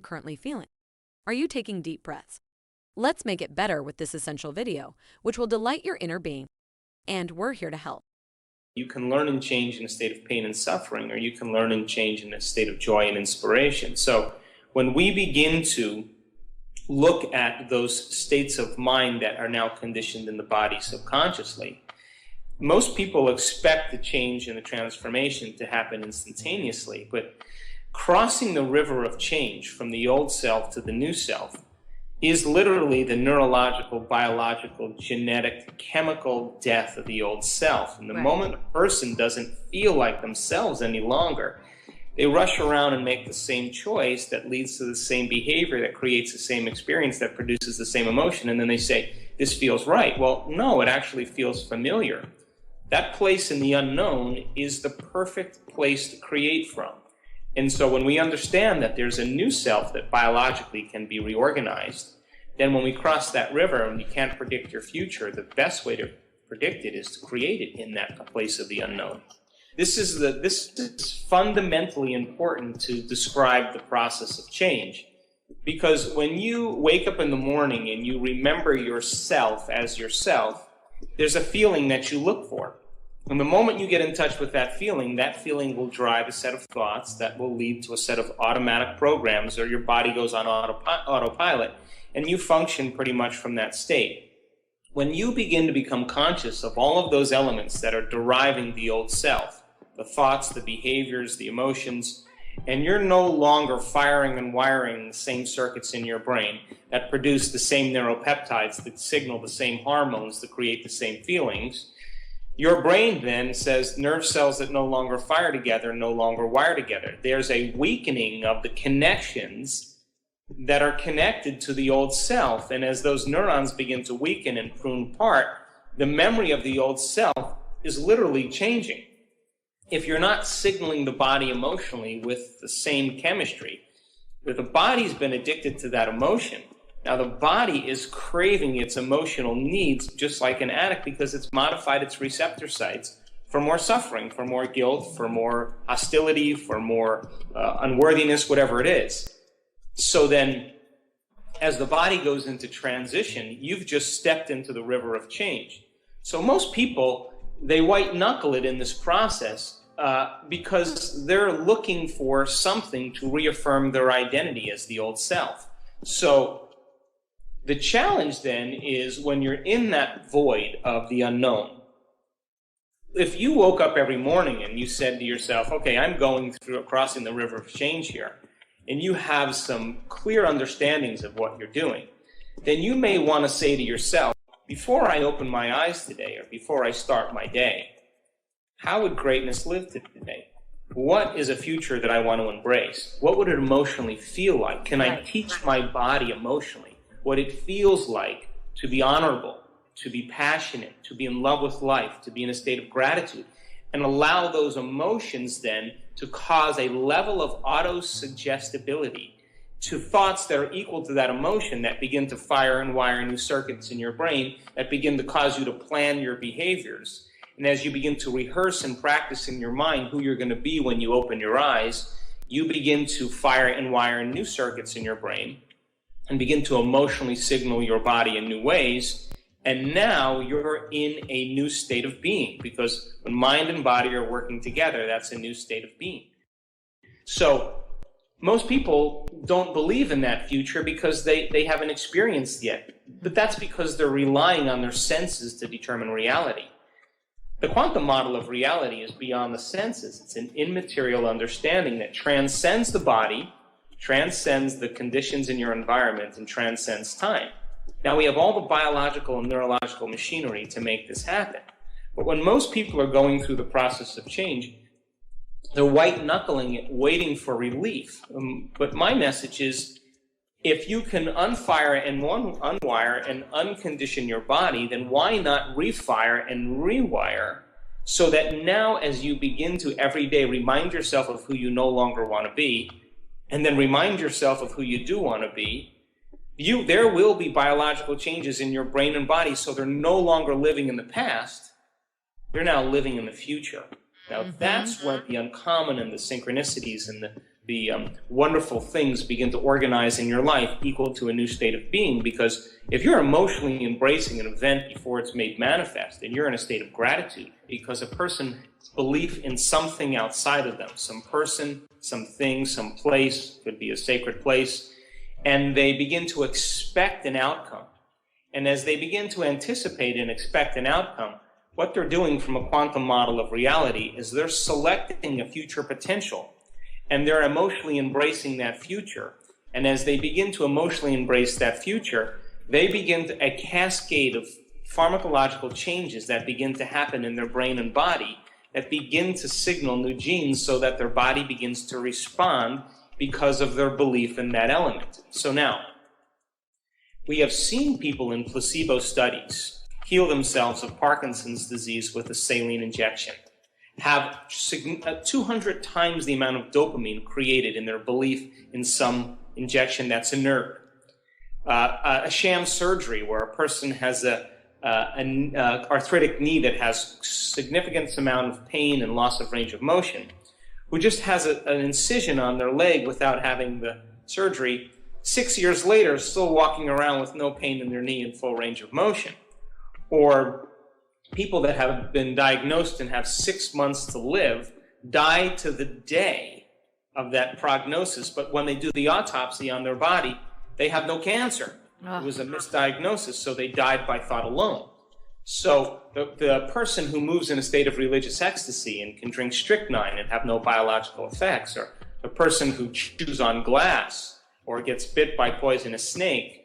currently feeling? Are you taking deep breaths? Let's make it better with this essential video, which will delight your inner being. And we're here to help. You can learn and change in a state of pain and suffering, or you can learn and change in a state of joy and inspiration. So when we begin to look at those states of mind that are now conditioned in the body subconsciously, most people expect the change and the transformation to happen instantaneously, but crossing the river of change from the old self to the new self is literally the neurological, biological, genetic, chemical death of the old self. And the moment a person doesn't feel like themselves any longer, they rush around and make the same choice that leads to the same behavior, that creates the same experience, that produces the same emotion, and then they say, this feels right. Well, no, it actually feels familiar. That place in the unknown is the perfect place to create from. And so when we understand that there's a new self that biologically can be reorganized, then when we cross that river and you can't predict your future, the best way to predict it is to create it in that place of the unknown. This is fundamentally important to describe the process of change. Because when you wake up in the morning and you remember yourself as yourself, there's a feeling that you look for. And the moment you get in touch with that feeling will drive a set of thoughts that will lead to a set of automatic programs, or your body goes on autopilot, and you function pretty much from that state. When you begin to become conscious of all of those elements that are deriving the old self, the thoughts, the behaviors, the emotions, and you're no longer firing and wiring the same circuits in your brain that produce the same neuropeptides, that signal the same hormones, that create the same feelings, your brain then says nerve cells that no longer fire together no longer wire together. There's a weakening of the connections that are connected to the old self. And as those neurons begin to weaken and prune apart, the memory of the old self is literally changing. If you're not signaling the body emotionally with the same chemistry, if the body's been addicted to that emotion, now the body is craving its emotional needs just like an addict, because it's modified its receptor sites for more suffering, for more guilt, for more hostility, for more unworthiness, whatever it is. So then, as the body goes into transition, you've just stepped into the river of change. So most people, they white knuckle it in this process because they're looking for something to reaffirm their identity as the old self. So the challenge then is when you're in that void of the unknown. If you woke up every morning and you said to yourself, okay, I'm going through crossing the river of change here, and you have some clear understandings of what you're doing, then you may want to say to yourself, before I open my eyes today, or before I start my day, how would greatness live today? What is a future that I want to embrace? What would it emotionally feel like? Can I teach my body emotionally what it feels like to be honorable, to be passionate, to be in love with life, to be in a state of gratitude, and allow those emotions then to cause a level of auto-suggestibility to thoughts that are equal to that emotion, that begin to fire and wire new circuits in your brain, that begin to cause you to plan your behaviors. And as you begin to rehearse and practice in your mind who you're going to be when you open your eyes, you begin to fire and wire new circuits in your brain and begin to emotionally signal your body in new ways. And now you're in a new state of being, because when mind and body are working together, that's a new state of being. So most people don't believe in that future because they haven't experienced yet. But that's because they're relying on their senses to determine reality. The quantum model of reality is beyond the senses. It's an immaterial understanding that transcends the body, transcends the conditions in your environment, and transcends time. Now, we have all the biological and neurological machinery to make this happen. But when most people are going through the process of change, they're white-knuckling it, waiting for relief. But my message is, if you can unfire and unwire and uncondition your body, then why not refire and rewire, so that now as you begin to every day remind yourself of who you no longer want to be, and then remind yourself of who you do want to be, there will be biological changes in your brain and body, so they're no longer living in the past, they're now living in the future. Now that's what the uncommon and the synchronicities and wonderful things begin to organize in your life equal to a new state of being. Because if you're emotionally embracing an event before it's made manifest, and you're in a state of gratitude because a person's belief in something outside of them, some person, something, some place, could be a sacred place, and they begin to expect an outcome. And as they begin to anticipate and expect an outcome, what they're doing from a quantum model of reality is they're selecting a future potential, and they're emotionally embracing that future. And as they begin to emotionally embrace that future, they begin a cascade of pharmacological changes that begin to happen in their brain and body that begin to signal new genes so that their body begins to respond because of their belief in that element. So now, we have seen people in placebo studies heal themselves of Parkinson's disease with a saline injection, have 200 times the amount of dopamine created in their belief in some injection that's inert. A sham surgery where a person has an arthritic knee that has significant amount of pain and loss of range of motion, who just has an incision on their leg without having the surgery, 6 years later still walking around with no pain in their knee and full range of motion. Or people that have been diagnosed and have 6 months to live die to the day of that prognosis, but when they do the autopsy on their body, they have no cancer. It was a misdiagnosis, so they died by thought alone. So the person who moves in a state of religious ecstasy and can drink strychnine and have no biological effects, or the person who chews on glass or gets bit by poisonous snake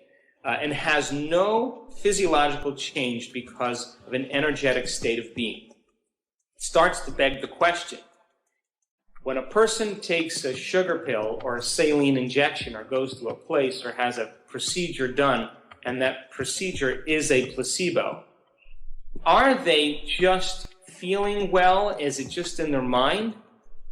and has no physiological change because of an energetic state of being, it starts to beg the question. When a person takes a sugar pill or a saline injection or goes to a place or has a procedure done, and that procedure is a placebo, are they just feeling well? Is it just in their mind?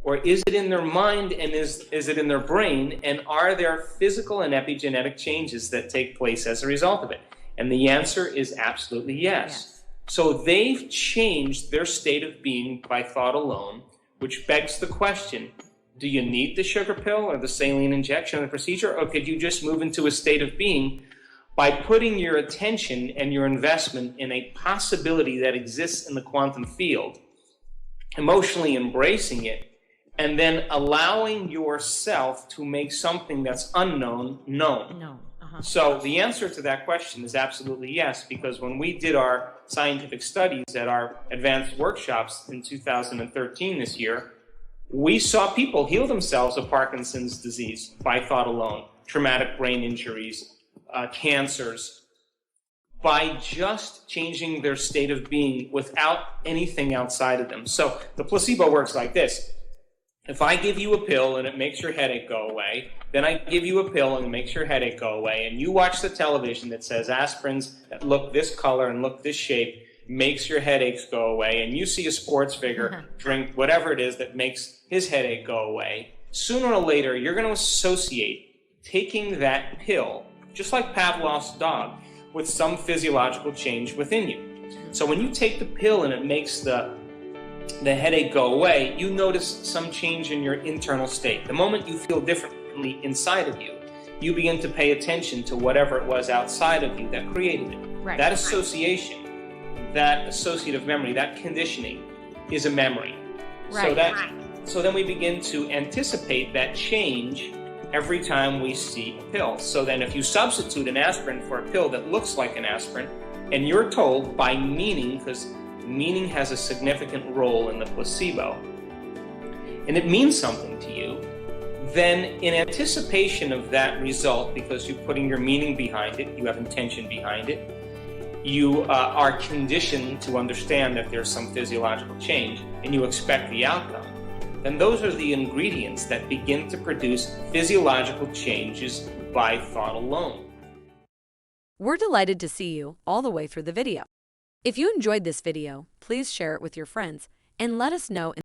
Or is it in their mind and is it in their brain? And are there physical and epigenetic changes that take place as a result of it? And the answer is absolutely yes. So they've changed their state of being by thought alone, which begs the question, do you need the sugar pill or the saline injection or the procedure, or could you just move into a state of being by putting your attention and your investment in a possibility that exists in the quantum field, emotionally embracing it, and then allowing yourself to make something that's unknown known? No. So the answer to that question is absolutely yes, because when we did our scientific studies at our advanced workshops in 2013 this year, we saw people heal themselves of Parkinson's disease by thought alone, traumatic brain injuries, cancers, by just changing their state of being without anything outside of them. So the placebo works like this. If I give you a pill and it makes your headache go away, then I give you a pill and it makes your headache go away, and you watch the television that says aspirins that look this color and look this shape makes your headaches go away, and you see a sports figure drink whatever it is that makes his headache go away, sooner or later you're going to associate taking that pill, just like Pavlov's dog, with some physiological change within you. So when you take the pill and it makes the headache go away, you notice some change in your internal state. The moment you feel differently inside of you, you begin to pay attention to whatever it was outside of you that created it. Right. That association, that associative memory, that conditioning is a memory. Right. So then we begin to anticipate that change every time we see a pill. So then if you substitute an aspirin for a pill that looks like an aspirin, and you're told by meaning, because meaning has a significant role in the placebo, and it means something to you, then in anticipation of that result, because you're putting your meaning behind it, you have intention behind it, you are conditioned to understand that there's some physiological change, and you expect the outcome, then those are the ingredients that begin to produce physiological changes by thought alone. We're delighted to see you all the way through the video. If you enjoyed this video, please share it with your friends and let us know in